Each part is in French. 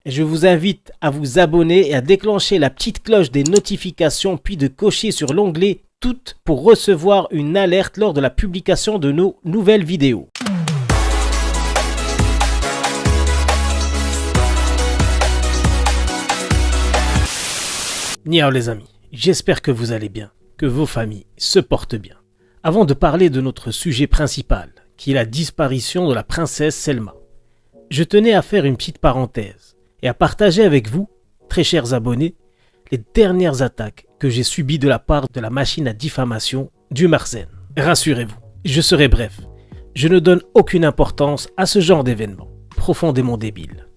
Et je vous invite à vous abonner et à déclencher la petite cloche des notifications puis de cocher sur l'onglet Toutes pour recevoir une alerte lors de la publication de nos nouvelles vidéos. Niao les amis, j'espère que vous allez bien, que vos familles se portent bien. Avant de parler de notre sujet principal, qui est la disparition de la princesse Selma, je tenais à faire une petite parenthèse et à partager avec vous, très chers abonnés, les dernières attaques que j'ai subies de la part de la machine à diffamation du Marzen. Rassurez-vous, je serai bref. Je ne donne aucune importance à ce genre d'événements, profondément débiles,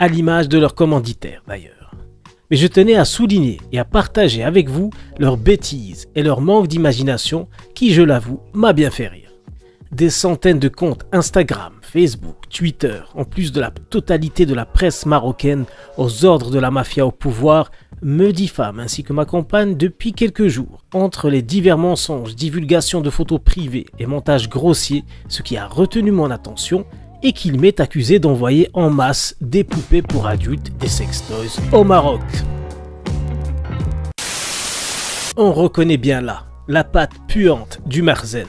à l'image de leurs commanditaires d'ailleurs. Mais je tenais à souligner et à partager avec vous leurs bêtises et leur manque d'imagination qui, je l'avoue, m'a bien fait rire. Des centaines de comptes Instagram, Facebook, Twitter, en plus de la totalité de la presse marocaine aux ordres de la mafia au pouvoir, me diffament ainsi que ma compagne depuis quelques jours. Entre les divers mensonges, divulgations de photos privées et montages grossiers, ce qui a retenu mon attention est qu'il m'est accusé d'envoyer en masse des poupées pour adultes, des sextoys au Maroc. On reconnaît bien là la patte puante du Marzen.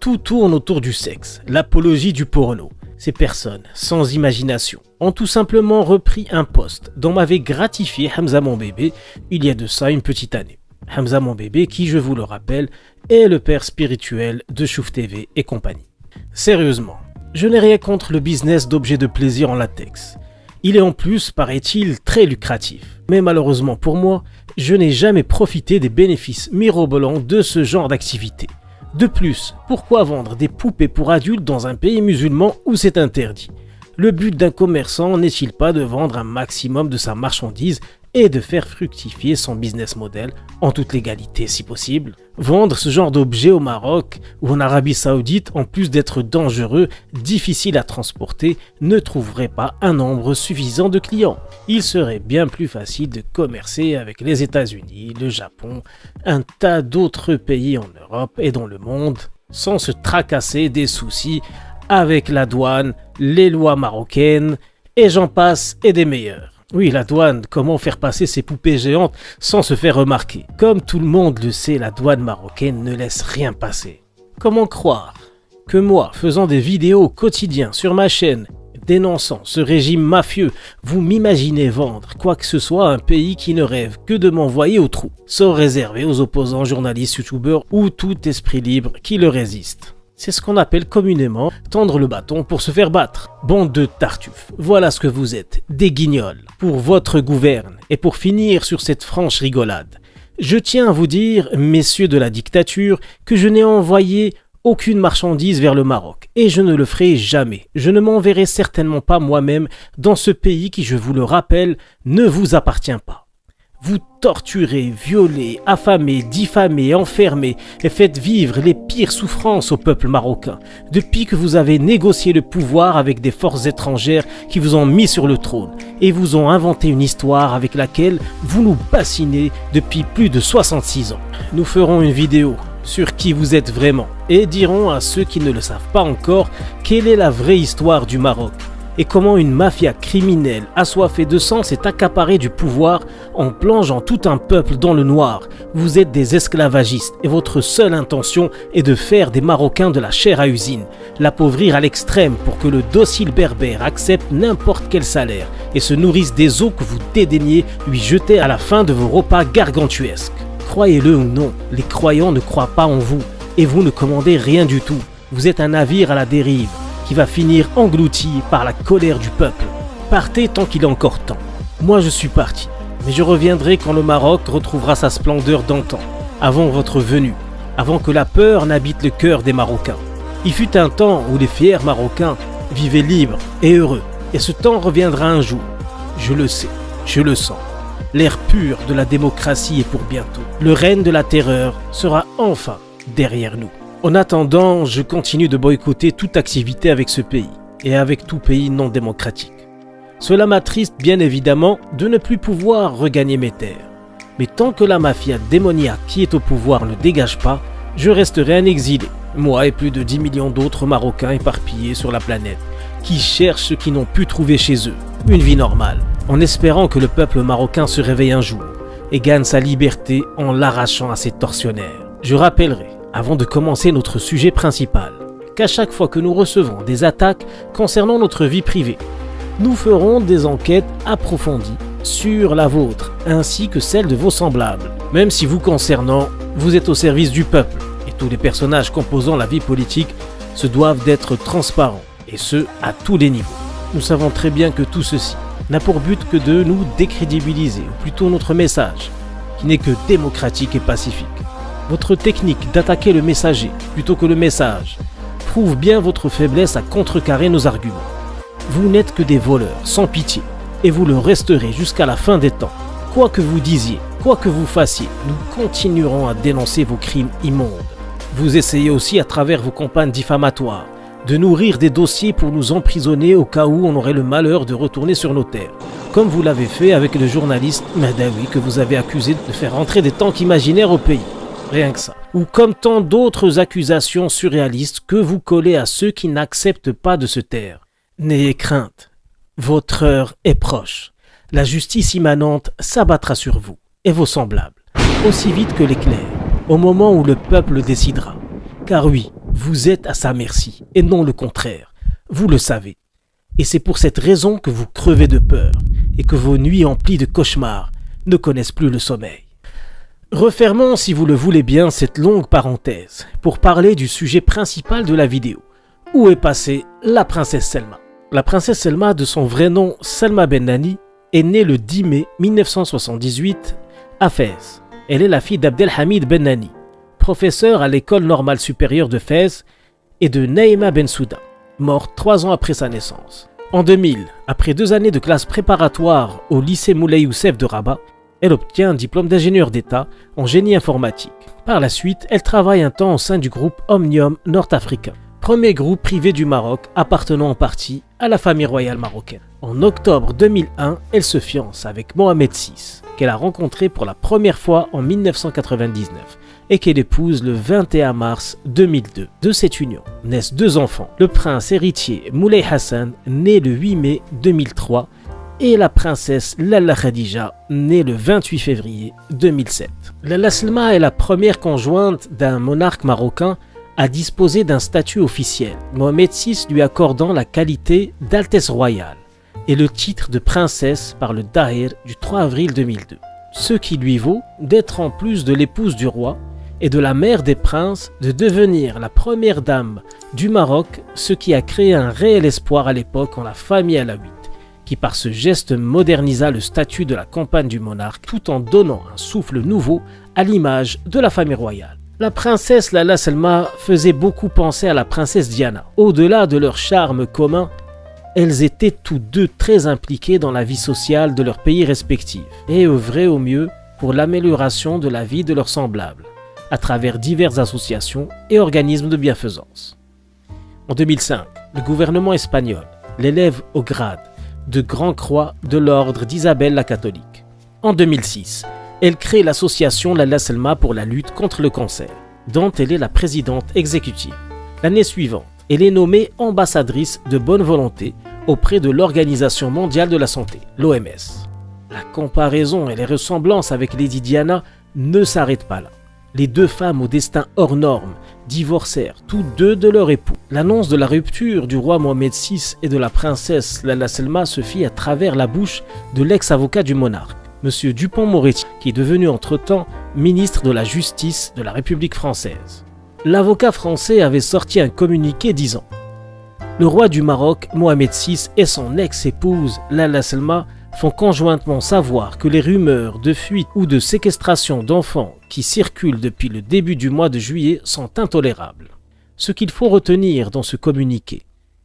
Tout tourne autour du sexe, l'apologie du porno. Ces personnes, sans imagination, ont tout simplement repris un post dont m'avait gratifié Hamza mon bébé il y a de ça une petite année. Hamza mon bébé qui, je vous le rappelle, est le père spirituel de Chouf TV et compagnie. Sérieusement, je n'ai rien contre le business d'objets de plaisir en latex. Il est en plus, paraît-il, très lucratif. Mais malheureusement pour moi, je n'ai jamais profité des bénéfices mirobolants de ce genre d'activité. De plus, pourquoi vendre des poupées pour adultes dans un pays musulman où c'est interdit? Le but d'un commerçant n'est-il pas de vendre un maximum de sa marchandise et de faire fructifier son business model en toute légalité si possible? Vendre ce genre d'objet au Maroc ou en Arabie Saoudite, en plus d'être dangereux, difficile à transporter, ne trouverait pas un nombre suffisant de clients. Il serait bien plus facile de commercer avec les États-Unis, le Japon, un tas d'autres pays en Europe et dans le monde, sans se tracasser des soucis avec la douane, les lois marocaines, et j'en passe et des meilleurs. Oui, la douane, comment faire passer ces poupées géantes sans se faire remarquer? Comme tout le monde le sait, la douane marocaine ne laisse rien passer. Comment croire que moi, faisant des vidéos au quotidien sur ma chaîne, dénonçant ce régime mafieux, vous m'imaginez vendre quoi que ce soit à un pays qui ne rêve que de m'envoyer au trou, sauf réservé aux opposants journalistes, youtubeurs ou tout esprit libre qui le résiste? C'est ce qu'on appelle communément tendre le bâton pour se faire battre. Bande de tartuffes, voilà ce que vous êtes, des guignols, pour votre gouverne. Et pour finir sur cette franche rigolade, je tiens à vous dire, messieurs de la dictature, que je n'ai envoyé aucune marchandise vers le Maroc. Et je ne le ferai jamais. Je ne m'enverrai certainement pas moi-même dans ce pays qui, je vous le rappelle, ne vous appartient pas. Vous torturez, violez, affamez, diffamez, enfermez et faites vivre les pires souffrances au peuple marocain depuis que vous avez négocié le pouvoir avec des forces étrangères qui vous ont mis sur le trône et vous ont inventé une histoire avec laquelle vous nous bassinez depuis plus de 66 ans. Nous ferons une vidéo sur qui vous êtes vraiment et dirons à ceux qui ne le savent pas encore quelle est la vraie histoire du Maroc. Et comment une mafia criminelle assoiffée de sang s'est accaparée du pouvoir en plongeant tout un peuple dans le noir. Vous êtes des esclavagistes et votre seule intention est de faire des Marocains de la chair à usine, l'appauvrir à l'extrême pour que le docile berbère accepte n'importe quel salaire et se nourrisse des os que vous dédaignez lui jeter à la fin de vos repas gargantuesques. Croyez-le ou non, les croyants ne croient pas en vous et vous ne commandez rien du tout. Vous êtes un navire à la dérive qui va finir englouti par la colère du peuple. Partez tant qu'il est encore temps. Moi je suis parti, mais je reviendrai quand le Maroc retrouvera sa splendeur d'antan, avant votre venue, avant que la peur n'habite le cœur des Marocains. Il fut un temps où les fiers Marocains vivaient libres et heureux, et ce temps reviendra un jour. Je le sais, je le sens. L'air pur de la démocratie est pour bientôt. Le règne de la terreur sera enfin derrière nous. En attendant, je continue de boycotter toute activité avec ce pays et avec tout pays non démocratique. Cela m'attriste bien évidemment de ne plus pouvoir regagner mes terres. Mais tant que la mafia démoniaque qui est au pouvoir ne dégage pas, je resterai un exilé, moi et plus de 10 millions d'autres Marocains éparpillés sur la planète, qui cherchent ce qu'ils n'ont pu trouver chez eux, une vie normale. en espérant que le peuple marocain se réveille un jour et gagne sa liberté en l'arrachant à ses tortionnaires. Je rappellerai, avant de commencer notre sujet principal, qu'à chaque fois que nous recevons des attaques concernant notre vie privée, nous ferons des enquêtes approfondies sur la vôtre ainsi que celle de vos semblables. Même si vous concernant, vous êtes au service du peuple et tous les personnages composant la vie politique se doivent d'être transparents et ce à tous les niveaux. Nous savons très bien que tout ceci n'a pour but que de nous décrédibiliser, ou plutôt notre message, qui n'est que démocratique et pacifique. Votre technique d'attaquer le messager plutôt que le message prouve bien votre faiblesse à contrecarrer nos arguments. Vous n'êtes que des voleurs, sans pitié, et vous le resterez jusqu'à la fin des temps. Quoi que vous disiez, quoi que vous fassiez, nous continuerons à dénoncer vos crimes immondes. Vous essayez aussi, à travers vos campagnes diffamatoires, de nourrir des dossiers pour nous emprisonner au cas où on aurait le malheur de retourner sur nos terres, comme vous l'avez fait avec le journaliste Mahdawi que vous avez accusé de faire entrer des tanks imaginaires au pays. Rien que ça. Ou comme tant d'autres accusations surréalistes que vous collez à ceux qui n'acceptent pas de se taire. N'ayez crainte, votre heure est proche. La justice immanente s'abattra sur vous et vos semblables, aussi vite que l'éclair, au moment où le peuple décidera. Car oui, vous êtes à sa merci, et non le contraire. Vous le savez. Et c'est pour cette raison que vous crevez de peur, et que vos nuits emplies de cauchemars ne connaissent plus le sommeil. Refermons, si vous le voulez bien, cette longue parenthèse, pour parler du sujet principal de la vidéo. Où est passée la princesse Selma? La princesse Selma, de son vrai nom Selma Bennani, est née le 10 mai 1978 à Fès. Elle est la fille d'Abdelhamid Bennani, professeur à l'école normale supérieure de Fès, et de Naïma Bensouda, morte 3 ans après sa naissance. En 2000, après 2 années de classe préparatoire au lycée Moulay Youssef de Rabat, elle obtient un diplôme d'ingénieur d'État en génie informatique. Par la suite, elle travaille un temps au sein du groupe Omnium nord-africain, premier groupe privé du Maroc appartenant en partie à la famille royale marocaine. En octobre 2001, elle se fiance avec Mohamed VI, qu'elle a rencontré pour la première fois en 1999 et qu'elle épouse le 21 mars 2002. De cette union naissent 2 enfants, le prince héritier Moulay Hassan, né le 8 mai 2003, et la princesse Lalla Khadija, née le 28 février 2007. Lalla Selma est la première conjointe d'un monarque marocain à disposer d'un statut officiel, Mohamed VI lui accordant la qualité d'Altesse royale et le titre de princesse par le Dahir du 3 avril 2002. Ce qui lui vaut d'être, en plus de l'épouse du roi et de la mère des princes, de devenir la première dame du Maroc, ce qui a créé un réel espoir à l'époque en la famille alaouite, qui par ce geste modernisa le statut de la compagne du monarque tout en donnant un souffle nouveau à l'image de la famille royale. La princesse Lalla Selma faisait beaucoup penser à la princesse Diana. Au-delà de leur charme commun, elles étaient toutes deux très impliquées dans la vie sociale de leurs pays respectifs et œuvraient au mieux pour l'amélioration de la vie de leurs semblables, à travers diverses associations et organismes de bienfaisance. En 2005, le gouvernement espagnol l'élève au grade de Grand Croix de l'ordre d'Isabelle la catholique. En 2006, elle crée l'association Lalla Selma pour la lutte contre le cancer, dont elle est la présidente exécutive. L'année suivante, elle est nommée ambassadrice de bonne volonté auprès de l'Organisation mondiale de la santé, l'OMS. La comparaison et les ressemblances avec Lady Diana ne s'arrêtent pas là. Les 2 femmes au destin hors norme divorcèrent toutes 2 de leur époux. L'annonce de la rupture du roi Mohamed VI et de la princesse Lalla Selma se fit à travers la bouche de l'ex-avocat du monarque, M. Dupond-Moretti, qui est devenu entre-temps ministre de la Justice de la République française. L'avocat français avait sorti un communiqué disant « Le roi du Maroc, Mohamed VI, et son ex-épouse Lalla Selma font conjointement savoir que les rumeurs de fuite ou de séquestration d'enfants qui circulent depuis le début du mois de juillet sont intolérables. Ce qu'il faut retenir dans ce communiqué,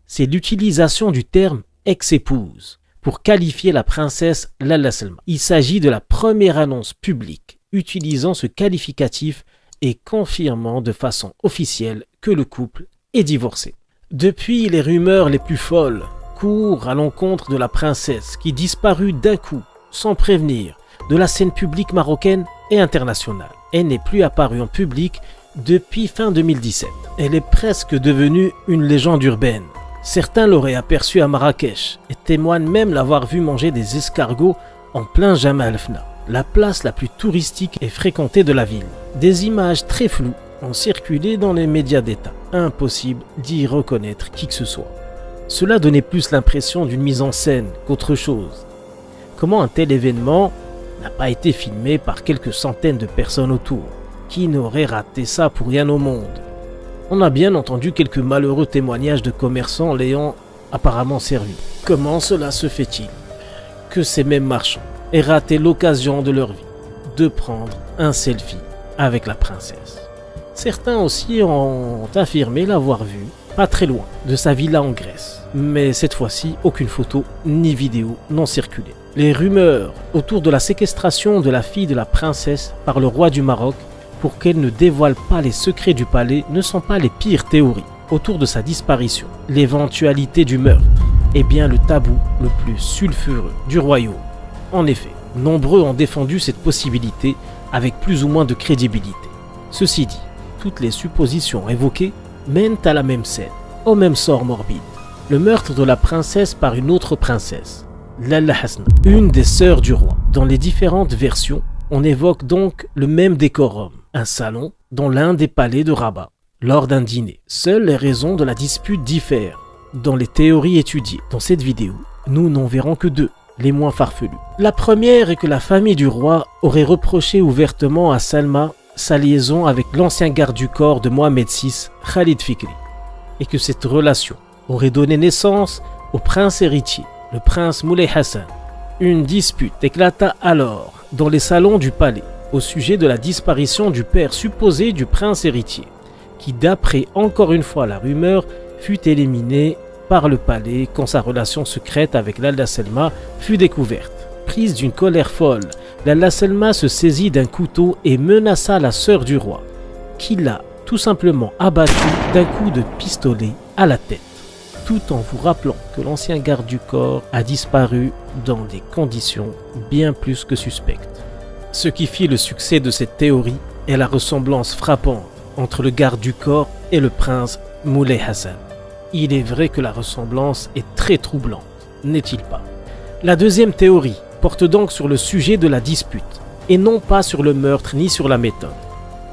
c'est l'utilisation du terme « ex-épouse » pour qualifier la princesse Lalla Selma. Il s'agit de la première annonce publique utilisant ce qualificatif et confirmant de façon officielle que le couple est divorcé. Depuis, les rumeurs les plus folles courent à l'encontre de la princesse qui disparut d'un coup, sans prévenir, de la scène publique marocaine et internationale. Elle n'est plus apparue en public depuis fin 2017. Elle est presque devenue une légende urbaine, Certains l'auraient aperçu à Marrakech et témoignent même l'avoir vu manger des escargots en plein Jemaa el-Fna, la place la plus touristique et fréquentée de la ville. Des images très floues ont circulé dans les médias d'État. Impossible d'y reconnaître qui que ce soit. Cela donnait plus l'impression d'une mise en scène qu'autre chose. Comment un tel événement n'a pas été filmé par quelques centaines de personnes autour? Qui n'aurait raté ça pour rien au monde? On a bien entendu quelques malheureux témoignages de commerçants l'ayant apparemment servi. Comment cela se fait-il que ces mêmes marchands aient raté l'occasion de leur vie de prendre un selfie avec la princesse? Certains aussi ont affirmé l'avoir vue pas très loin de sa villa en Grèce. Mais cette fois-ci, aucune photo ni vidéo n'ont circulé. Les rumeurs autour de la séquestration de la fille de la princesse par le roi du Maroc pour qu'elle ne dévoile pas les secrets du palais ne sont pas les pires théories. Autour de sa disparition, l'éventualité du meurtre est bien le tabou le plus sulfureux du royaume. En effet, nombreux ont défendu cette possibilité avec plus ou moins de crédibilité. Ceci dit, toutes les suppositions évoquées mènent à la même scène, au même sort morbide. Le meurtre de la princesse par une autre princesse, Lalla Hasna, une des sœurs du roi. Dans les différentes versions, on évoque donc le même décorum, un salon dans l'un des palais de Rabat, lors d'un dîner. Seules les raisons de la dispute diffèrent. Dans les théories étudiées dans cette vidéo, nous n'en verrons que deux, les moins farfelues. La première est que la famille du roi aurait reproché ouvertement à Salma sa liaison avec l'ancien garde du corps de Mohamed VI, Khalid Fikri, et que cette relation aurait donné naissance au prince héritier, le prince Moulay Hassan. Une dispute éclata alors dans les salons du palais au sujet de la disparition du père supposé du prince héritier, qui d'après encore une fois la rumeur fut éliminé par le palais quand sa relation secrète avec Lalla Selma fut découverte. Prise d'une colère folle, Lalla Selma se saisit d'un couteau et menaça la sœur du roi, qui l'a tout simplement abattue d'un coup de pistolet à la tête, tout en vous rappelant que l'ancien garde du corps a disparu dans des conditions bien plus que suspectes. Ce qui fit le succès de cette théorie est la ressemblance frappante entre le garde du corps et le prince Moulay Hassan. Il est vrai que la ressemblance est très troublante, n'est-il pas? La deuxième théorie porte donc sur le sujet de la dispute, et non pas sur le meurtre ni sur la méthode.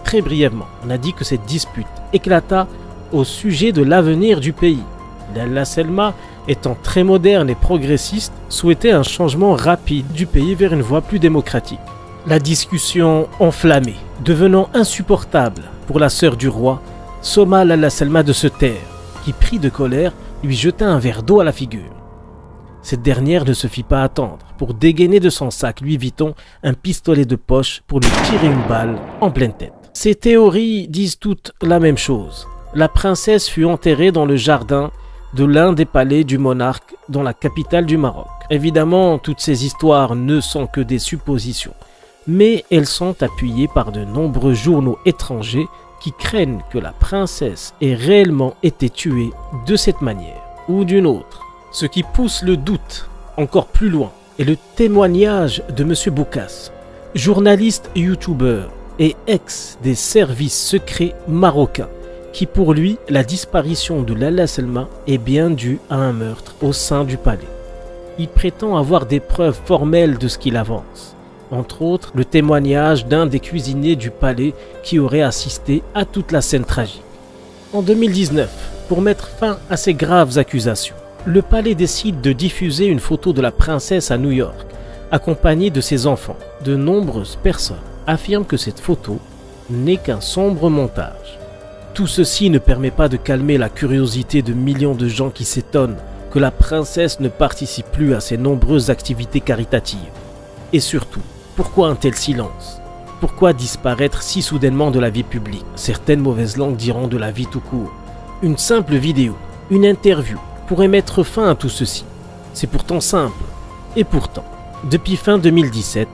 Très brièvement, on a dit que cette dispute éclata au sujet de l'avenir du pays. Lalla Selma, étant très moderne et progressiste, souhaitait un changement rapide du pays vers une voie plus démocratique. La discussion enflammée, devenant insupportable pour la sœur du roi, somma Lalla Selma de se taire, qui, pris de colère, lui jeta un verre d'eau à la figure. Cette dernière ne se fit pas attendre pour dégainer de son sac Louis Vuitton un pistolet de poche pour lui tirer une balle en pleine tête. Ces théories disent toutes la même chose. La princesse fut enterrée dans le jardin de l'un des palais du monarque dans la capitale du Maroc. Évidemment, toutes ces histoires ne sont que des suppositions, mais elles sont appuyées par de nombreux journaux étrangers qui craignent que la princesse ait réellement été tuée de cette manière ou d'une autre. Ce qui pousse le doute encore plus loin est le témoignage de M. Boukas, journaliste youtubeur et ex des services secrets marocains, qui pour lui, la disparition de Lalla Selma est bien due à un meurtre au sein du palais. Il prétend avoir des preuves formelles de ce qu'il avance, entre autres le témoignage d'un des cuisiniers du palais qui aurait assisté à toute la scène tragique. En 2019, pour mettre fin à ces graves accusations, le palais décide de diffuser une photo de la princesse à New York, accompagnée de ses enfants. De nombreuses personnes affirment que cette photo n'est qu'un sombre montage. Tout ceci ne permet pas de calmer la curiosité de millions de gens qui s'étonnent que la princesse ne participe plus à ses nombreuses activités caritatives. Et surtout, pourquoi un tel silence? Pourquoi disparaître si soudainement de la vie publique? Certaines mauvaises langues diront de la vie tout court. Une simple vidéo, une interview, pourrait mettre fin à tout ceci. C'est pourtant simple. Et pourtant, depuis fin 2017,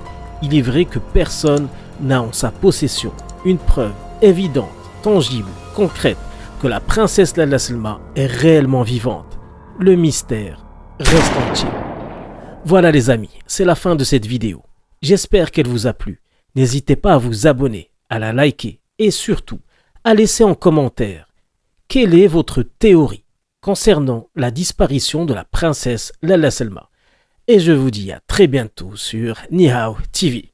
il est vrai que personne n'a en sa possession une preuve évidente, tangible, concrète que la princesse Lalla Selma est réellement vivante. Le mystère reste entier. Voilà les amis, c'est la fin de cette vidéo. J'espère qu'elle vous a plu. N'hésitez pas à vous abonner, à la liker et surtout à laisser en commentaire quelle est votre théorie. concernant la disparition de la princesse Lala Selma. Et je vous dis à très bientôt sur Nihao TV.